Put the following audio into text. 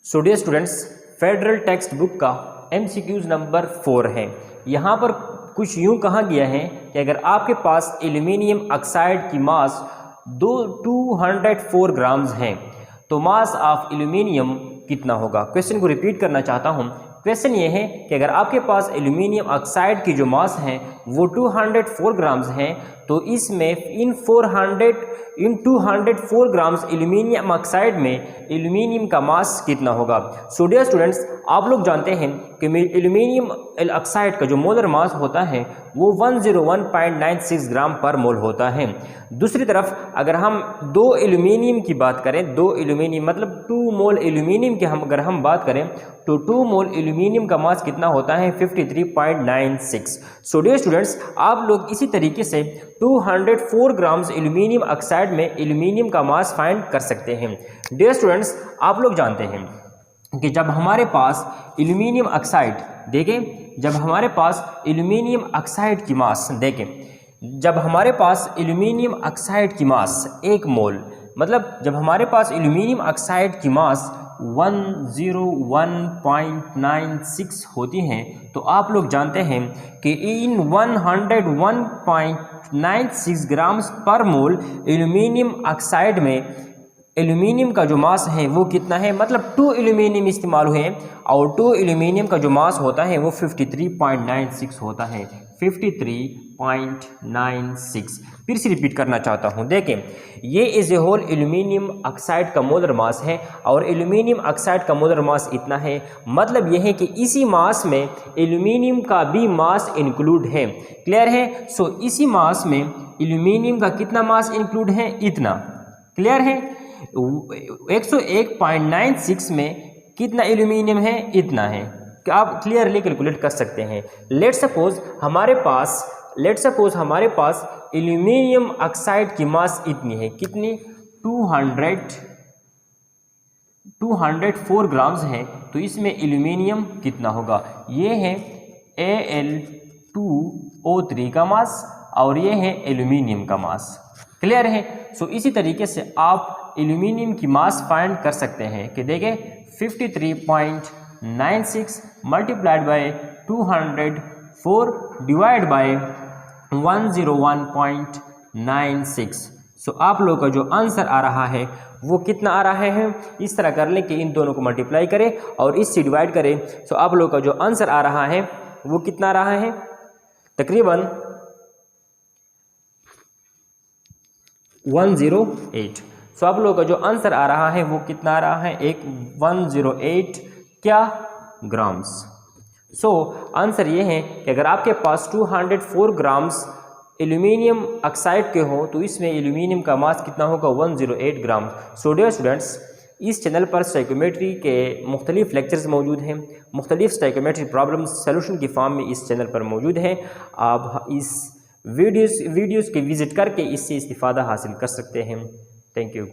सो dear students, federal text book का MCQs number 4 है। यहाँ पर कुछ यूँ कहा गया है कि अगर आपके पास एल्यूमिनियम ऑक्साइड की मास 204 ग्राम्स हैं तो मास ऑफ एल्यूमिनियम कितना होगा। क्वेश्चन को रिपीट करना चाहता हूँ। क्वेश्चन ये है कि अगर आपके पास एल्यूमिनियम ऑक्साइड की जो मास है वो 204 ग्राम्स हैं तो इसमें इन 204 ग्राम्स एल्यूमिनियम ऑक्साइड में एल्यूमिनियम का मास कितना होगा। सो डियर स्टूडेंट्स, आप लोग जानते हैं कि एल्यूमिनियम ऑक्साइड का जो मोलर मास होता है वो 101.96 ग्राम पर मोल होता है। दूसरी तरफ अगर हम दो एल्यूमिनियम की बात करें, दो एल्यूमिनियम मतलब 2 मोल एल्यूमिनियम की अगर हम बात करें तो 2 मोल एल्यूमिनियम का मास कितना होता है 53.96। सो डियर स्टूडेंट्स, आप लोग इसी तरीके से 204 ग्राम्स एल्यूमिनियम ऑक्साइड में एल्यूमिनियम का मास फाइंड कर सकते हैं। डियर स्टूडेंट्स, आप लोग जानते हैं कि जब हमारे पास एल्यूमिनियम ऑक्साइड जब हमारे पास एल्यूमिनियम ऑक्साइड की मास जब हमारे पास एल्यूमिनियम ऑक्साइड की मास 1 मोल मतलब जब हमारे पास एल्यूमिनियम ऑक्साइड की मास 101.96 होती हैं तो आप लोग जानते हैं कि इन 101.96 ग्राम्स पर मोल एल्यूमिनियम ऑक्साइड में एल्यूमिनियम का जो मास है वो कितना है, मतलब 2 एल्यूमिनियम इस्तेमाल हुए हैं और 2 एल्यूमिनियम का जो मास होता है वो 53.96 होता है, 53.96। फिर से रिपीट करना चाहता हूँ। देखें, ये as a whole aluminium oxide का मोलर मास है और एल्यूमिनियम ऑक्साइड का मोलर मास इतना है। मतलब यह है कि इसी मास में एल्यूमिनियम का भी मास इंक्लूड है। क्लियर है। सो इसी मास में एल्यूमिनियम का कितना मास इंक्लूड है, इतना। क्लियर है। 101.96 में कितना एल्यूमिनियम है, इतना है। आप क्लियरली कैलकुलेट कर सकते हैं। लेट्स सपोज हमारे पास एल्यूमिनियम ऑक्साइड की मास इतनी है, कितनी 204 ग्राम्स है तो इसमें एल्यूमिनियम कितना होगा। ये है Al2O3 का मास और ये है एल्यूमिनियम का मास। क्लियर है। सो इसी तरीके से आप एल्यूमिनियम की मास फाइंड कर सकते हैं कि देखें 53.96 मल्टीप्लाइड बाय 204 डिवाइड बाय 101.96। सो आप लोगों का जो आंसर आ रहा है वो कितना आ रहा है, इस तरह कर लें कि इन दोनों को मल्टीप्लाई करें और इससे डिवाइड करें। सो आप लोगों का जो आंसर आ रहा है वो कितना आ रहा है, तकरीबन 108। सो आप लोगों का जो आंसर आ रहा है वो कितना आ रहा है, 108 क्या ग्राम्स। सो आंसर ये है कि अगर आपके पास 204 ग्राम्स एल्यूमिनियम ऑक्साइड के हो तो इसमें एल्यूमिनियम का मास कितना होगा, 108 ग्राम। सो डियर स्टूडेंट्स, इस चैनल पर स्टोइकोमेट्री के मुख्तलिफ लेक्चर्स मौजूद हैं, मुख्तलिफ स्टोइकोमेट्री प्रॉब्लम्स सोल्यूशन की फॉर्म में इस चैनल पर मौजूद हैं। आप इस वीडियोस के विजिट करके इससे इस्तिफ़ादा हासिल कर सकते हैं। Thank you.